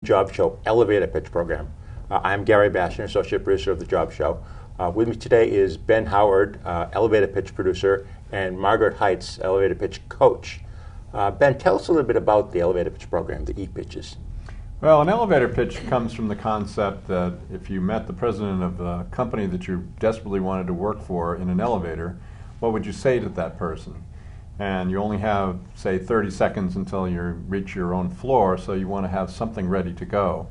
Job Show Elevator Pitch Program. I'm Gary Bashian, Associate Producer of the Job Show. With me today is Ben Howard, Elevator Pitch Producer, and Margaret Heitz, Elevator Pitch Coach. Ben, tell us a little bit about the Elevator Pitch Program, the ePitches. Well, an elevator pitch comes from the concept that if you met the president of a company that you desperately wanted to work for in an elevator, what would you say to that person? And you only have, say, 30 seconds until you reach your own floor, so you want to have something ready to go.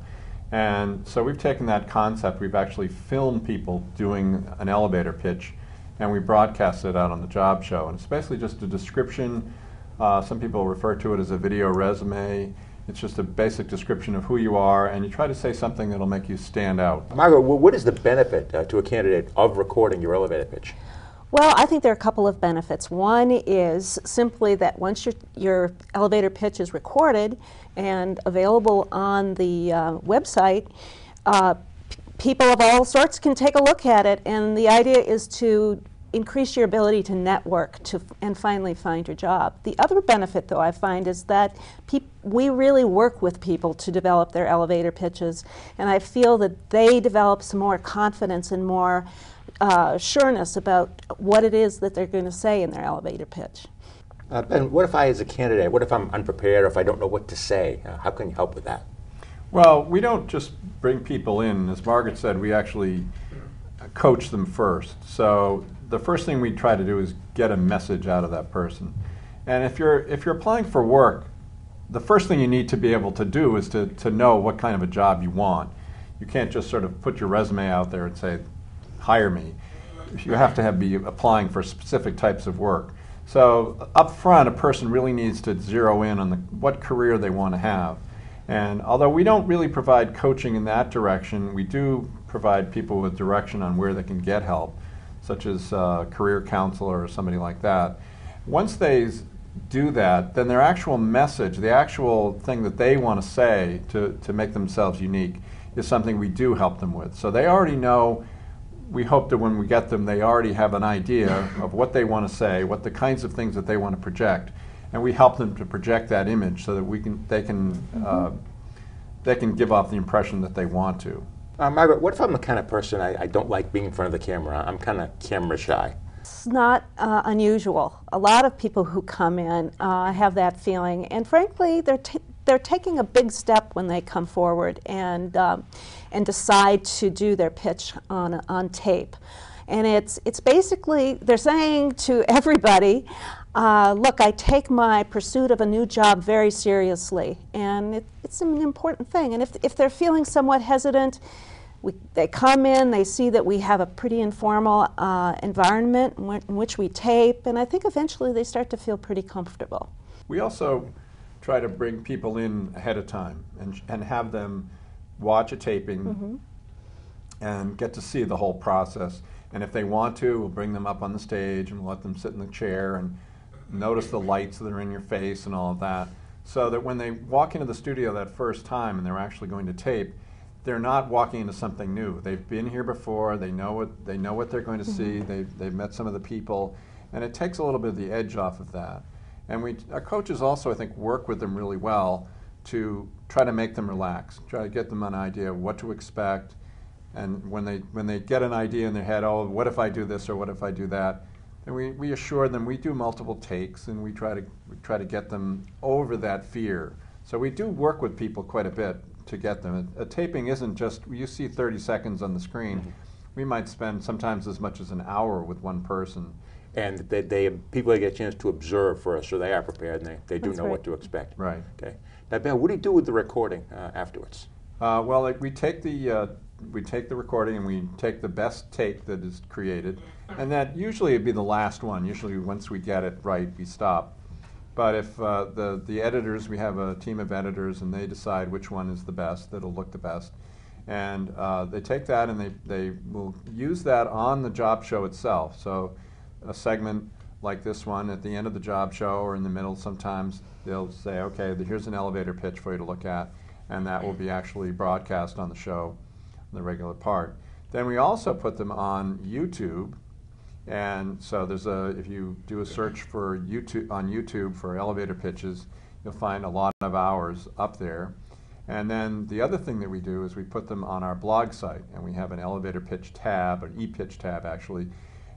And so we've taken that concept, we've actually filmed people doing an elevator pitch, and we broadcast it out on the Job Show. And it's basically just a description. Some people refer to it as a video resume. It's just a basic description of who you are, and you try to say something that'll make you stand out. Margaret, what is the benefit to a candidate of recording your elevator pitch? Well, I think there are a couple of benefits. One is simply that once your elevator pitch is recorded and available on the website, people of all sorts can take a look at it, and the idea is to increase your ability to network and finally find your job. The other benefit, though, I find is that we really work with people to develop their elevator pitches, and I feel that they develop some more confidence and more sureness about what it is that they're going to say in their elevator pitch. Ben, what if I, as a candidate, what if I'm unprepared or if I don't know what to say? How can you help with that? Well, we don't just bring people in. As Margaret said, we actually coach them first. So the first thing we try to do is get a message out of that person. And if you're applying for work, the first thing you need to be able to do is to know what kind of a job you want. You can't just sort of put your resume out there and say, hire me. You have to be applying for specific types of work. So up front, a person really needs to zero in on what career they want to have. And although we don't really provide coaching in that direction, we do provide people with direction on where they can get help, such as a career counselor or somebody like that. Once they do that, then their actual message, the actual thing that they want to say to make themselves unique, is something we do help them with. So they already know. We hope that when we get them, they already have an idea of what they want to say, what the kinds of things that they want to project, and we help them to project that image so that they can give off the impression that they want to. Margaret, what if I'm the kind of person I don't like being in front of the camera? I'm kind of camera shy. It's not unusual. A lot of people who come in have that feeling, and frankly, they're taking a big step when they come forward and decide to do their pitch on tape. And it's basically, they're saying to everybody, look, I take my pursuit of a new job very seriously, and it's an important thing. And if they're feeling somewhat hesitant, they come in, they see that we have a pretty informal environment in which we tape, and I think eventually they start to feel pretty comfortable. We also try to bring people in ahead of time and have them watch a taping and get to see the whole process. And if they want to, we'll bring them up on the stage and we'll let them sit in the chair and notice the lights that are in your face and all of that, so that when they walk into the studio that first time and they're actually going to tape, they're not walking into something new. They've been here before, they know what they're going to see, they've met some of the people, and it takes a little bit of the edge off of that. And our coaches also, I think, work with them really well to try to make them relax, try to get them an idea of what to expect. And when they get an idea in their head, oh, what if I do this or what if I do that, then we assure them. We do multiple takes, and we try to get them over that fear. So we do work with people quite a bit to get them. A taping isn't just, you see 30 seconds on the screen. We might spend sometimes as much as an hour with one person. And people get a chance to observe first, so they are prepared and they do know what to expect. Right. Okay. Now, Ben, what do you do with the recording afterwards? Well, we take the recording and we take the best take that is created, and that usually would be the last one. Usually, once we get it right, we stop. But if the editors, we have a team of editors, and they decide which one is the best, that'll look the best, and they take that and they will use that on the job show itself. So a segment like this one at the end of the job show or in the middle, sometimes they'll say, okay, here's an elevator pitch for you to look at, and that will be actually broadcast on the show, the regular part. Then we also put them on YouTube, and so if you do a search for on YouTube for elevator pitches, you'll find a lot of hours up there. And then the other thing that we do is we put them on our blog site, and we have an elevator pitch tab, an ePitch tab actually,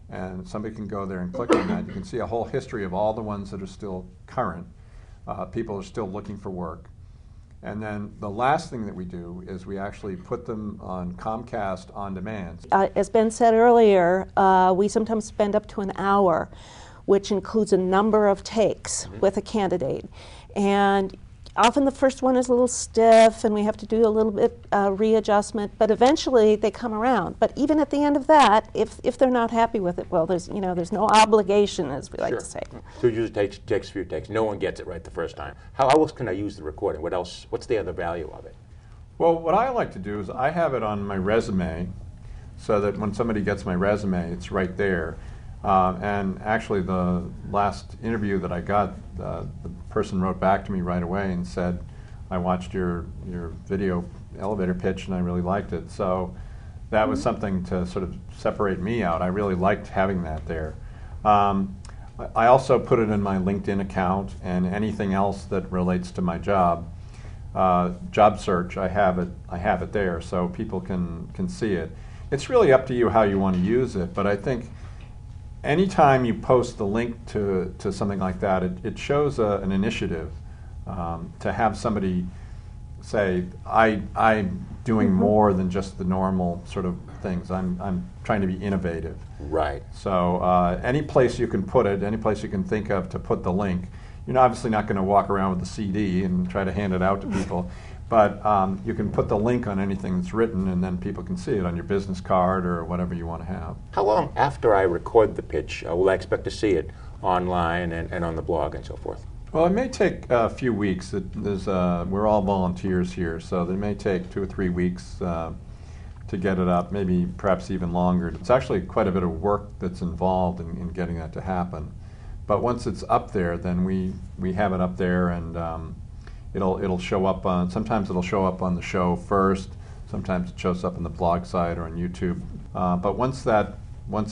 and somebody can go there and click on that. You can see a whole history of all the ones that are still current. People are still looking for work. And then the last thing that we do is we actually put them on Comcast On Demand. As Ben said earlier, we sometimes spend up to an hour, which includes a number of takes with a candidate. And often the first one is a little stiff and we have to do a little bit readjustment, but eventually they come around. But even at the end of that, if they're not happy with it, well, there's no obligation, as we like to say. So it usually takes a few takes. No one gets it right the first time. How else can I use the recording? What's the other value of it? Well, what I like to do is I have it on my resume so that when somebody gets my resume, it's right there. And actually, the last interview that I got, the person wrote back to me right away and said, I watched your video elevator pitch and I really liked it. So that was something to sort of separate me out. I really liked having that there. I also put it in my LinkedIn account and anything else that relates to my job. Job search, I have it there so people can see it. It's really up to you how you want to use it, but I think anytime you post the link to something like that, it shows an initiative to have somebody say, I'm doing more than just the normal sort of things. I'm trying to be innovative. Right. So any place you can put it, any place you can think of to put the link, you're obviously not going to walk around with the CD and try to hand it out to people. But you can put the link on anything that's written, and then people can see it on your business card or whatever you want to have. How long after I record the pitch will I expect to see it online and on the blog and so forth? Well, it may take a few weeks. We're all volunteers here, so it may take 2 or 3 weeks to get it up, maybe perhaps even longer. It's actually quite a bit of work that's involved in getting that to happen. But once it's up there, then we have it up there, and it'll show up on. Sometimes it'll show up on the show first. Sometimes it shows up on the blog site or on YouTube. But once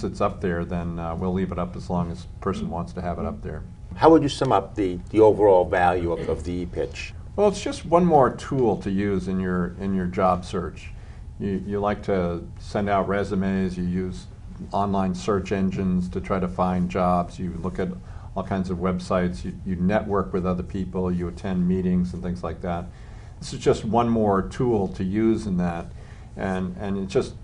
it's up there, then we'll leave it up as long as the person wants to have it up there. How would you sum up the overall value of the ePitch? Well, it's just one more tool to use in your job search. You like to send out resumes. You use online search engines to try to find jobs. You look at all kinds of websites. You network with other people. You attend meetings and things like that. This is just one more tool to use in that, and it just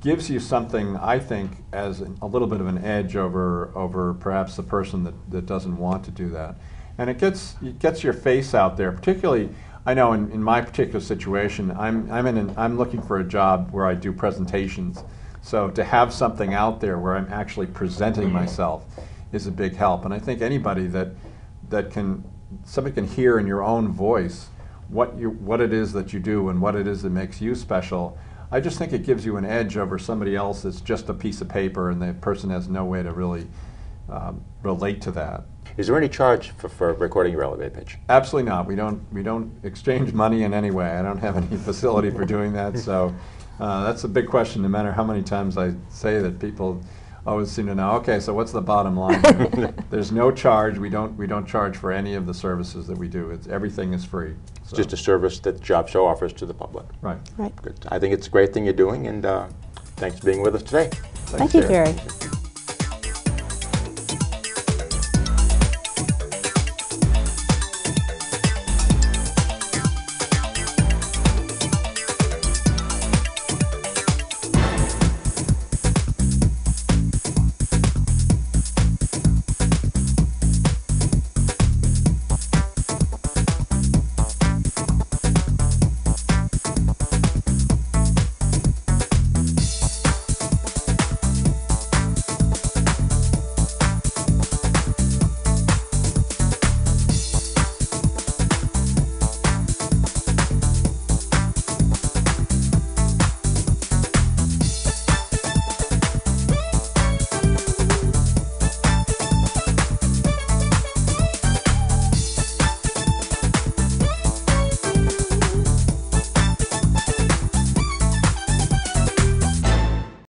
gives you something, I think, as a little bit of an edge over perhaps the person that doesn't want to do that. And it gets your face out there. Particularly, I know in my particular situation, I'm looking for a job where I do presentations. So to have something out there where I'm actually presenting myself is a big help. And I think anybody somebody can hear in your own voice what it is that you do and what it is that makes you special. I just think it gives you an edge over somebody else that's just a piece of paper and the person has no way to really relate to that. Is there any charge for recording your elevator pitch? Absolutely not. We don't exchange money in any way. I don't have any facility for doing that. So that's a big question. No matter how many times I say that, people always seem to know. Okay, so what's the bottom line here? There's no charge. We don't charge for any of the services that we do. Everything is free. It's just a service that the job show offers to the public. Right. Right. Good. I think it's a great thing you're doing, and thanks for being with us today. Thank you, Gary.